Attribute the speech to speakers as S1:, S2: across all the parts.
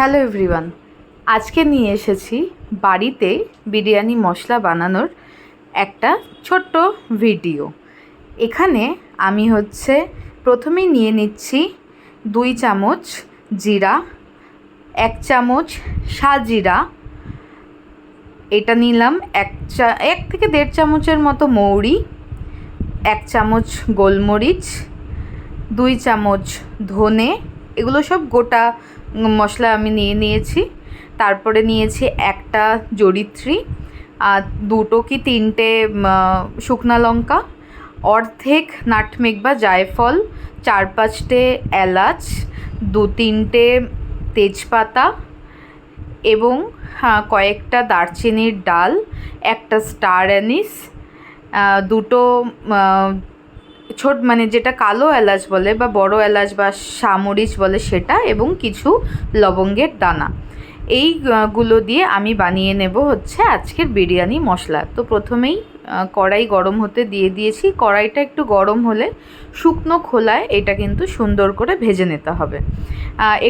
S1: Hello everyone, আজকে নিয়ে এসেছি বাড়িতে বিরিয়ানি মশলা বানানোর একটা ছোট্ট ভিডিও। এখানে আমি প্রথমেই নিয়ে নিচ্ছি 2 চামচ জিরা, 1 চামচ সাজিরা, এটা নিলাম 1 থেকে 1.5 চামচের মতো মৌরি, 1 চামচ গোলমরিচ, 2 চামচ ধনে। এগুলো সব গোটা মশলা আমি নিয়েছি। তারপরে নিয়েছি একটা জরিত্রী, আর 2 কি 3টে শুকনো লঙ্কা, অর্ধেক নাটমেগ বা জায়ফল, 4-5টে এলাচ, 2-3টে তেজপাতা এবং কয়েকটা দারচিনির ডাল, একটা স্টার অ্যানিস, 2টো যেটা কালো এলাচ বলে বা বড় এলাচ বা সামরিচ বলে সেটা, এবং কিছু লবঙ্গের দানা। এইগুলো দিয়ে আমি বানিয়ে নেব আজকের বিরিয়ানি মশলা। তো প্রথমেই কড়াই গরম হতে দিয়ে দিয়েছি। কড়াইটা একটু গরম হলে শুকনো খোলায় এটা কিন্তু সুন্দর করে ভেজে নিতে হবে।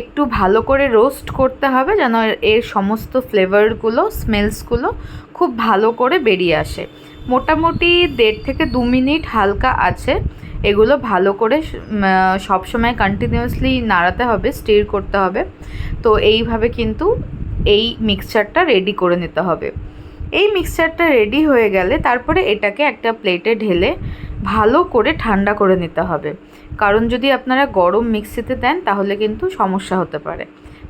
S1: একটু ভালো করে রোস্ট করতে হবে যেন এর সমস্ত ফ্লেভারগুলো, স্মেলসগুলো খুব ভালো করে বেরিয়ে আসে। মোটামুটি 1.5 থেকে 2 মিনিট হালকা আছে এগুলো ভালো করে সবসময় কন্টিনিউয়াসলি নাড়াতে হবে, স্টির করতে হবে। তো এইভাবে কিন্তু এই মিক্সচারটা রেডি করে নিতে হবে। এই মিক্সচারটা রেডি হয়ে গেলে তারপরে এটাকে একটা প্লেটে ঢেলে ভালো করে ঠান্ডা করে নিতে হবে, কারণ যদি আপনারা গরম মিক্সিতে দেন তাহলে কিন্তু সমস্যা হতে পারে।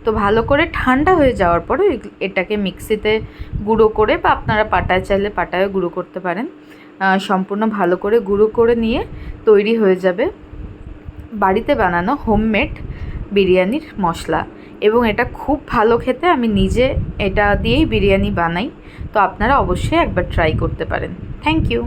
S1: তো ভালো করে ঠান্ডা হয়ে যাওয়ার পরে এটাকে মিক্সিতে গুঁড়ো করে, বা আপনারা পাটায় চাইলে পাটায় গুঁড়ো করতে পারেন, সম্পূর্ণ ভালো করে গুঁড়ো করে নিয়ে তৈরি হয়ে যাবে বাড়িতে বানানো হোমমেড বিরিয়ানির মশলা। এবং এটা খুব ভালো খেতে, আমি নিজে এটা দিয়েই বিরিয়ানি বানাই। তো আপনারা অবশ্যই একবার ট্রাই করতে পারেন। Thank you.